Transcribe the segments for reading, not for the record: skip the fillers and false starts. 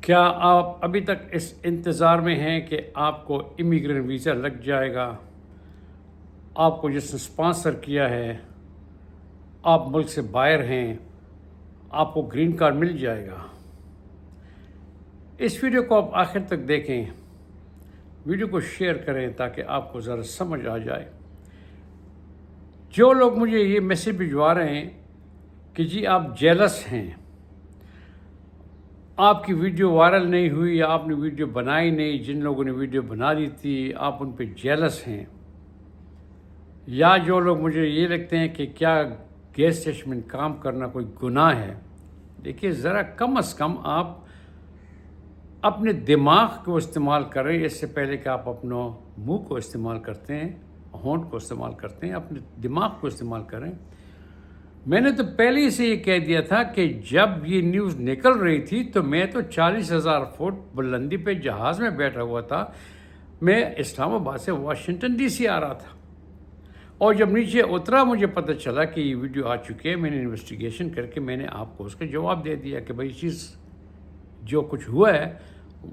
کیا آپ ابھی تک اس انتظار میں ہیں کہ آپ کو امیگرنٹ ویزا لگ جائے گا؟ آپ کو جس نے اسپانسر کیا ہے، آپ ملک سے باہر ہیں، آپ کو گرین کارڈ مل جائے گا؟ اس ویڈیو کو آپ آخر تک دیکھیں، ویڈیو کو شیئر کریں تاکہ آپ کو ذرا سمجھ آ جائے۔ جو لوگ مجھے یہ میسیج بھجوا رہے ہیں کہ جی آپ جیلس ہیں، آپ کی ویڈیو وائرل نہیں ہوئی یا آپ نے ویڈیو بنائی نہیں، جن لوگوں نے ویڈیو بنا دی تھی آپ ان پہ جیلس ہیں، یا جو لوگ مجھے یہ لگتے ہیں کہ کیا گیس اسٹیشن میں کام کرنا کوئی گناہ ہے، دیکھیے ذرا کم از کم آپ اپنے دماغ کو استعمال کریں اس سے پہلے کہ آپ اپنا منہ کو استعمال کرتے ہیں، ہونٹ کو استعمال کرتے ہیں، اپنے دماغ کو استعمال کریں۔ میں نے تو پہلے ہی سے یہ کہہ دیا تھا کہ جب یہ نیوز نکل رہی تھی تو میں تو 40,000 فٹ بلندی پہ جہاز میں بیٹھا ہوا تھا، میں اسلام آباد سے واشنگٹن ڈی سی آ رہا تھا، اور جب نیچے اترا مجھے پتہ چلا کہ یہ ویڈیو آ چکی ہے، میں نے انویسٹیگیشن کر کے میں نے آپ کو اس کا جواب دے دیا کہ بھائی چیز جو کچھ ہوا ہے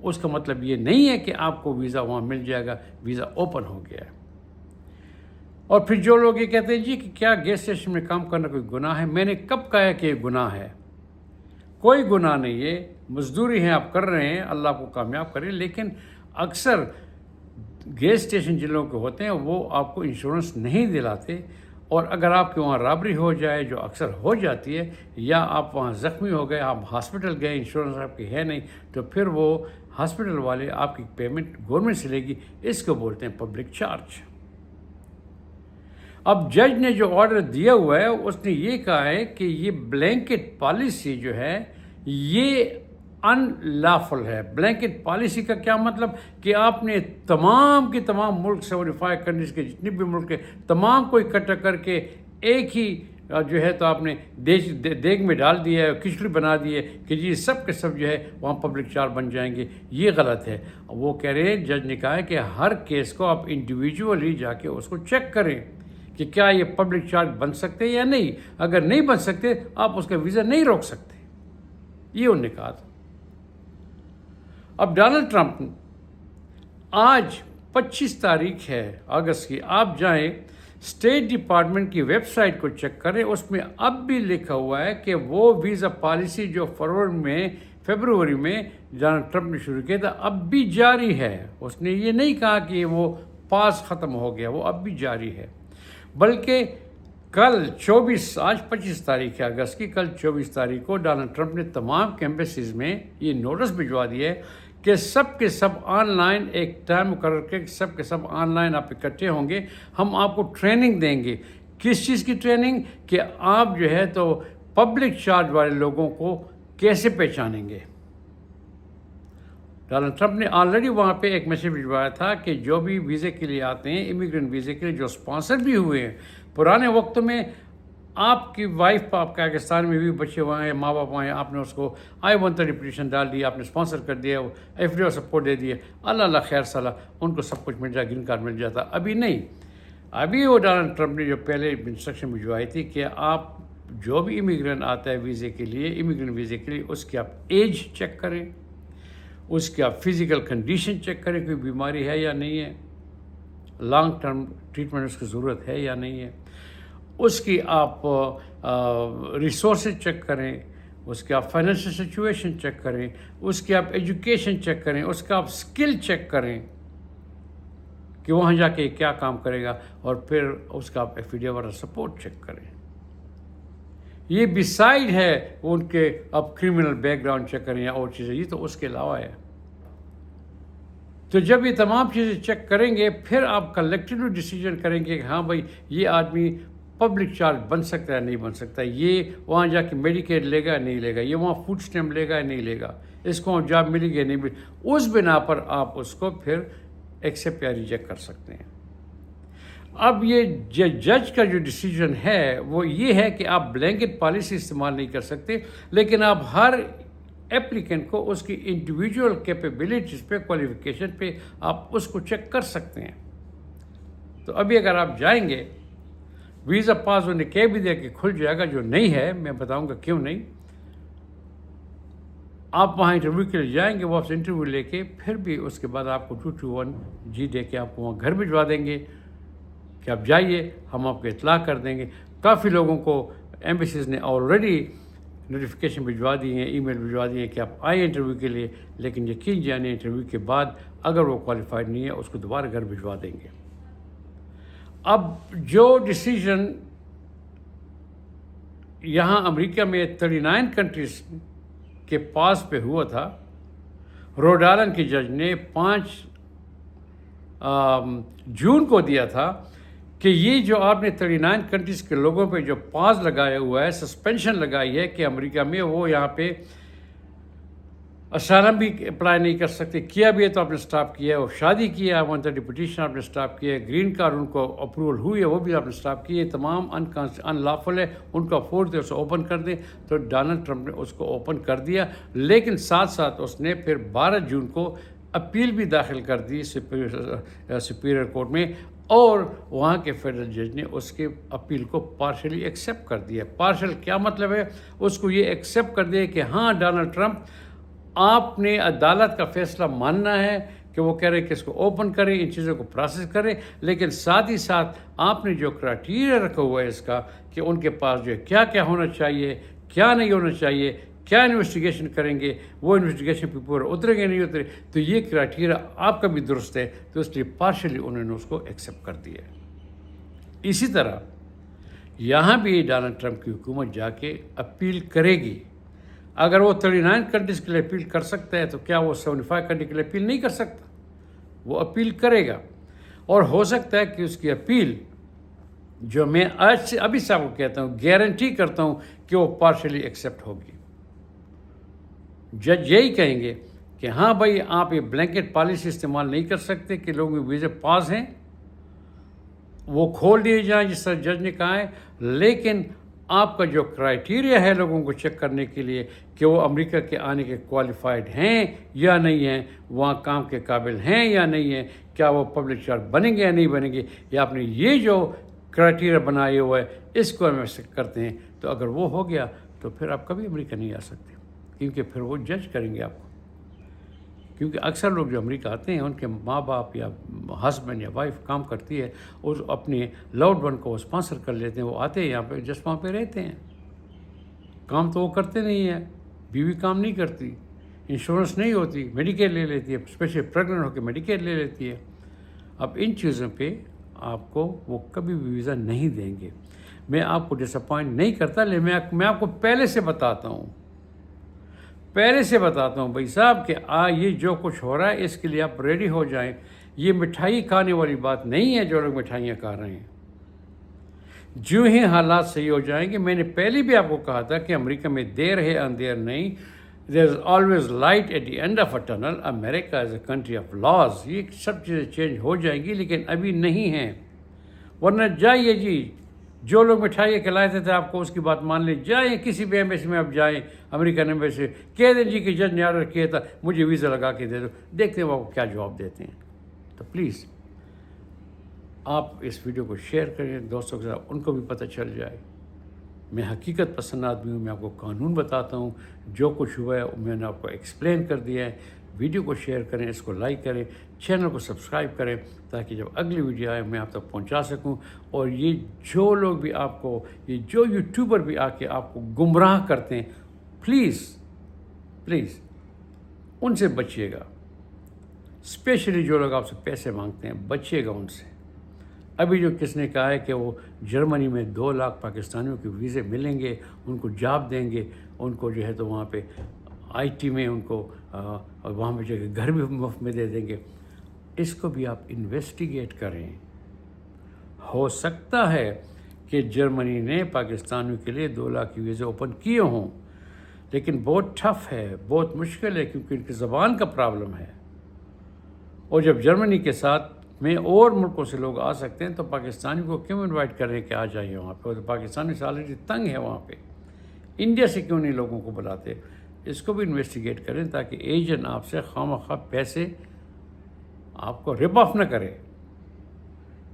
اس کا مطلب یہ نہیں ہے کہ آپ کو ویزا وہاں مل جائے گا، ویزا اوپن ہو گیا ہے۔ اور پھر جو لوگ یہ کہتے ہیں جی کہ کیا گیس اسٹیشن میں کام کرنا کوئی گناہ ہے، میں نے کب کہا ہے کہ یہ گناہ ہے؟ کوئی گناہ نہیں ہے، مزدوری ہیں آپ کر رہے ہیں، اللہ کو کامیاب کریں، لیکن اکثر گیس اسٹیشن جن لوگوں کے ہوتے ہیں وہ آپ کو انشورنس نہیں دلاتے، اور اگر آپ کے وہاں رابری ہو جائے جو اکثر ہو جاتی ہے، یا آپ وہاں زخمی ہو گئے، آپ ہاسپٹل گئے، انشورنس آپ کی ہے نہیں، تو پھر وہ ہاسپٹل والے آپ کی پیمنٹ گورنمنٹ سے لے گی، اس کو بولتے ہیں پبلک چارج۔ اب جج نے جو آرڈر دیا ہوا ہے اس نے یہ کہا ہے کہ یہ بلینکٹ پالیسی جو ہے یہ ان لافل ہے۔ بلینکٹ پالیسی کا کیا مطلب کہ آپ نے تمام کے تمام ملک 75 کنٹریز کے جتنے بھی ملک ہیں تمام کو اکٹھا کر کے ایک ہی جو ہے تو آپ نے دیگ میں ڈال دیا ہے، کھچڑی بنا دی ہے کہ جی سب کے سب جو ہے وہاں پبلک چارج بن جائیں گے۔ یہ غلط ہے۔ وہ کہہ رہے ہیں، جج نے کہا ہے کہ ہر کیس کو آپ انڈیویجولی جا کے اس کو چیک کریں کہ کیا یہ پبلک چارج بن سکتے یا نہیں۔ اگر نہیں بن سکتے آپ اس کا ویزا نہیں روک سکتے، یہ انہوں نے کہا تھا۔ اب ڈونلڈ ٹرمپ آج 25 تاریخ ہے اگست کی، آپ جائیں اسٹیٹ ڈپارٹمنٹ کی ویب سائٹ کو چیک کریں، اس میں اب بھی لکھا ہوا ہے کہ وہ ویزا پالیسی جو فروری میں ڈونلڈ ٹرمپ نے شروع کیا تھا اب بھی جاری ہے۔ اس نے یہ نہیں کہا کہ وہ پاس ختم ہو گیا، وہ اب بھی جاری ہے، بلکہ کل 25 تاریخ ہے اگست کی، کل 24 تاریخ کو ڈونلڈ ٹرمپ نے تمام ایمبیسیز میں یہ نوٹس بھجوا دیا ہے کہ سب کے سب آن لائن ایک ٹائم مقرر کے سب کے سب آن لائن آپ اکٹھے ہوں گے، ہم آپ کو ٹریننگ دیں گے۔ کس چیز کی ٹریننگ؟ کہ آپ جو ہے تو پبلک چارج والے لوگوں کو کیسے پہچانیں گے۔ ڈونلڈ ٹرمپ نے آلریڈی وہاں پہ ایک میسیج بھجوایا تھا کہ جو بھی ویزے کے لیے آتے ہیں، امیگرنٹ ویزے کے لیے جو اسپانسر بھی ہوئے ہیں پرانے وقتوں میں، آپ کی وائف آپ پاکستان میں بھی بچے وہاں ہیں، ماں باپ وہاں ہیں، آپ نے اس کو I-130 پٹیشن ڈال دی، آپ نے اسپانسر کر دیا، FDO سپورٹ دے دیا، اللہ خیر صلاح، ان کو سب کچھ مل جائے، گرین کارڈ مل جاتا۔ ابھی نہیں، ابھی وہ ڈونلڈ ٹرمپ نے جو پہلے انسٹرکشن بھجوائی تھی کہ آپ جو بھی امیگرنٹ آتا ہے ویزے کے لیے، امیگرنٹ ویزے کے لیے، اس کی آپ ایج چیک کریں، اس کی آپ فزیکل کنڈیشن چیک کریں، کوئی بیماری ہے یا نہیں ہے، لانگ ٹرم ٹریٹمنٹ اس کی ضرورت ہے یا نہیں ہے، اس کی آپ ریسورسز چیک کریں، اس کی آپ فائنینشیل سچویشن چیک کریں، اس کی آپ ایجوکیشن چیک کریں، اس کا آپ اسکل چیک کریں کہ وہاں جا کے کیا کام کرے گا، اور پھر اس کا آپ FDO والا سپورٹ چیک کریں۔ یہ بسائڈ ہے ان کے اب کرمنل بیک گراؤنڈ چیک کریں یا اور چیزیں، یہ تو اس کے علاوہ ہے۔ تو جب یہ تمام چیزیں چیک کریں گے پھر آپ کلیکٹیولی ڈیسیجن کریں گے کہ ہاں بھائی یہ آدمی پبلک چارج بن سکتا ہے نہیں بن سکتا، یہ وہاں جا کے میڈیکیڈ لے گا نہیں لے گا، یہ وہاں فوڈ اسٹیمپ لے گا نہیں لے گا، اس کو جاب ملے گی نہیں ملے، اس بنا پر آپ اس کو پھر ایکسیپٹ یا ریجیکٹ کر سکتے ہیں۔ اب یہ جج کا جو ڈیسیجن ہے وہ یہ ہے کہ آپ بلینکٹ پالیسی استعمال نہیں کر سکتے، لیکن آپ ہر ایپلیکنٹ کو اس کی انڈیویجول کیپیبلٹیز پہ، کوالیفیکیشن پہ آپ اس کو چیک کر سکتے ہیں۔ تو ابھی اگر آپ جائیں گے، ویزا پاس انہیں کہہ بھی دیا کہ کھل جائے گا، جو نہیں ہے میں بتاؤں گا کیوں نہیں۔ آپ وہاں انٹرویو کے لیے جائیں گے، وہ آپ سے انٹرویو لے کے پھر بھی اس کے بعد آپ کو 221 جی دے کے آپ کو وہاں گھر بھجوا دیں گے کہ آپ جائیے، ہم آپ کو اطلاع کر دیں گے۔ کافی لوگوں کو ایمبیسیز نے آلریڈی نوٹیفیکیشن بھجوا دی ہیں، ای میل بھجوا دی ہیں کہ آپ آئیں انٹرویو کے لیے، لیکن یقین جانے انٹرویو کے بعد اگر وہ کوالیفائڈ نہیں ہے اس کو دوبارہ گھر بھجوا دیں گے۔ اب جو ڈیسیژن یہاں امریکہ میں 39 کنٹریز کے پاس پہ ہوا تھا، روڈ آئلینڈ کے جج نے 5 جون کو دیا تھا کہ یہ جو آپ نے 39 کنٹریز کے لوگوں پہ جو پاز لگایا ہوا ہے، سسپینشن لگائی ہے کہ امریکہ میں وہ یہاں پہ اسائلم بھی اپلائی نہیں کر سکتے، کیا بھی ہے تو آپ نے سٹاپ کیا ہے، وہ شادی کیا ہے 130 پٹیشن آپ نے سٹاپ کیا ہے، گرین کارڈ ان کو اپروول ہوئی ہے وہ بھی آپ نے سٹاپ کی ہے، تمام ان لافل ہے، ان کو افورڈ دے اسے اوپن کر دیں۔ تو ڈونلڈ ٹرمپ نے اس کو اوپن کر دیا، لیکن ساتھ ساتھ اس نے پھر 12 جون کو اپیل بھی داخل کر دی سپیریئر کورٹ میں، اور وہاں کے فیڈرل جج نے اس کے اپیل کو پارشلی ایکسیپٹ کر دیا۔ پارشل کیا مطلب ہے؟ اس کو یہ ایکسیپٹ کر دیا کہ ہاں ڈونلڈ ٹرمپ، آپ نے عدالت کا فیصلہ ماننا ہے کہ وہ کہہ رہے کہ اس کو اوپن کریں، ان چیزوں کو پروسیس کریں، لیکن ساتھ ہی ساتھ آپ نے جو کرائٹیریا رکھا ہوا ہے اس کا کہ ان کے پاس جو ہے کیا کیا ہونا چاہیے، کیا نہیں ہونا چاہیے، کیا انویسٹیگیشن کریں گے، وہ انویسٹیگیشن پہ پورا اتریں گے نہیں اترے، تو یہ کرائٹیریا آپ کا بھی درست ہے، تو اس لیے پارشلی انہوں نے اس کو ایکسیپٹ کر دیا ہے۔ اسی طرح یہاں بھی ڈونلڈ ٹرمپ کی حکومت جا کے اپیل کرے گی۔ اگر وہ 39 کنٹریز کے لیے اپیل کر سکتا ہے تو کیا وہ 75 کنٹری کے لیے اپیل نہیں کر سکتا؟ وہ اپیل کرے گا، اور ہو سکتا ہے کہ اس کی اپیل جو میں آج سے ابھی سے آپ کو کہتا ہوں، گارنٹی کرتا ہوں کہ وہ پارشلی ایکسیپٹ ہوگی۔ جج یہی کہیں گے کہ ہاں بھائی، آپ یہ بلینکٹ پالیسی استعمال نہیں کر سکتے کہ لوگوں کے ویزے پاس ہیں، وہ کھول دیے جائیں جس طرح جج نے کہا ہے، لیکن آپ کا جو کرائٹیریا ہے لوگوں کو چیک کرنے کے لیے کہ وہ امریکہ کے آنے کے کوالیفائڈ ہیں یا نہیں ہیں، وہاں کام کے قابل ہیں یا نہیں ہیں، کیا وہ پبلک شرط بنیں گے یا نہیں بنیں گے، یا آپ نے یہ جو کرائٹیریا بنائے ہوا ہے اس کو ہم کرتے ہیں، تو اگر وہ ہو گیا تو پھر آپ کبھی امریکہ نہیں آ سکتے، کیونکہ پھر وہ جج کریں گے آپ کو۔ کیونکہ اکثر لوگ جو امریکہ آتے ہیں ان کے ماں باپ یا ہسبینڈ یا وائف کام کرتی ہے، اور اپنے لوڈ ون کو وہ اسپانسر کر لیتے ہیں، وہ آتے ہیں یہاں پہ، جس وہاں پہ رہتے ہیں، کام تو وہ کرتے نہیں ہیں، بیوی کام نہیں کرتی، انشورنس نہیں ہوتی، میڈیکیئر لے لیتی ہے، اسپیشلی پریگننٹ ہو کے میڈیکیئر لے لیتی ہے۔ اب ان چیزوں پہ آپ کو وہ کبھی بھی ویزا نہیں دیں گے۔ میں آپ کو ڈس اپوائنٹ نہیں کرتا، لیکن میں آپ کو پہلے سے بتاتا ہوں بھائی صاحب کہ یہ جو کچھ ہو رہا ہے اس کے لیے آپ ریڈی ہو جائیں۔ یہ مٹھائی کھانے والی بات نہیں ہے جو لوگ مٹھائیاں کھا رہے ہیں۔ جو ہی حالات صحیح ہو جائیں گے، میں نے پہلے بھی آپ کو کہا تھا کہ امریکہ میں دیر ہے اندھیر نہیں، there is always light at the end of a tunnel, America is a country of laws. یہ سب چیزیں چینج ہو جائیں گی، لیکن ابھی نہیں ہیں، ورنہ جائیے جی، جو لوگ مٹھائی کھلاتے تھے آپ کو اس کی بات مان لیں، جائیں کسی بھی ایمبیسی میں آپ جائیں، امریکن ایمبیسی، کہہ دیں جی کہ جج نے آرڈر کیا تھا مجھے ویزا لگا کے دے دو، دیکھتے ہیں وہ آپ کو کیا جواب دیتے ہیں۔ تو پلیز آپ اس ویڈیو کو شیئر کریں دوستوں کے ساتھ، ان کو بھی پتہ چل جائے۔ میں حقیقت پسند آدمی ہوں، میں آپ کو قانون بتاتا ہوں، جو کچھ ہوا ہے میں نے آپ کو ایکسپلین کر دیا ہے۔ ویڈیو کو شیئر کریں، اس کو لائک کریں، چینل کو سبسکرائب کریں، تاکہ جب اگلی ویڈیو آئے میں آپ تک پہنچا سکوں۔ اور یہ جو لوگ بھی آپ کو، یہ جو یوٹیوبر بھی آ کے آپ کو گمراہ کرتے ہیں، پلیز ان سے بچیے گا، اسپیشلی جو لوگ آپ سے پیسے مانگتے ہیں، بچیے گا ان سے۔ ابھی جو کس نے کہا ہے کہ وہ جرمنی میں 2 لاکھ پاکستانیوں کے ویزے ملیں گے، ان کو جاب دیں گے، ان کو جو ہے تو وہاں پہ آئی ٹی میں ان کو اور وہاں پہ جو ہے گھر بھی مفت میں دے دیں گے، اس کو بھی آپ انویسٹیگیٹ کریں۔ ہو سکتا ہے کہ جرمنی نے پاکستانیوں کے لیے 2 لاکھ کے ویزے اوپن کیے ہوں، لیکن بہت ٹف ہے، بہت مشکل ہے، کیونکہ ان کی زبان کا پرابلم ہے۔ اور جب جرمنی کے ساتھ میں اور ملکوں سے لوگ آ سکتے ہیں تو پاکستانی کو کیوں انوائٹ کریں کہ آ جائیے وہاں پہ؟ تو پاکستانی سے آلریڈی تنگ ہے وہاں پہ، انڈیا سے کیوں نہیں لوگوں کو بلاتے؟ اس کو بھی انویسٹیگیٹ کریں تاکہ ایجنٹ آپ سے خواہ پیسے آپ کو رپ آف نہ کرے۔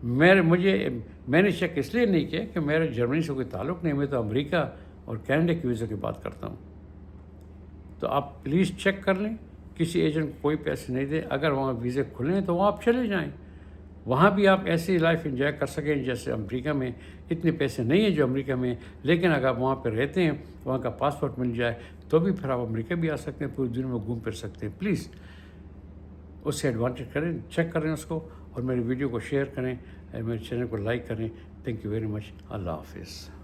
میں نے چیک اس لیے نہیں کیا کہ میرا جرمنی سے کوئی تعلق نہیں، میں تو امریکہ اور کینیڈا کی ویزا کی بات کرتا ہوں۔ تو آپ پلیز چیک کر لیں، کسی ایجنٹ کو کوئی پیسے نہیں دیں، اگر وہاں ویزے کھلیں تو وہاں آپ چلے جائیں، وہاں بھی آپ ایسی لائف انجوائے کر سکیں جیسے امریکہ میں اتنے پیسے نہیں ہیں جو امریکہ میں، لیکن اگر آپ وہاں پہ رہتے ہیں وہاں کا پاسپورٹ مل جائے تو بھی پھر آپ امریکہ بھی آ سکتے ہیں، پوری دنیا میں گھوم پھر سکتے ہیں۔ پلیز اس سے ایڈوانٹیج کریں، چیک کریں اس کو، اور میری ویڈیو کو شیئر کریں، میرے چینل کو لائک کریں۔ تھینک یو ویری مچ، اللہ حافظ۔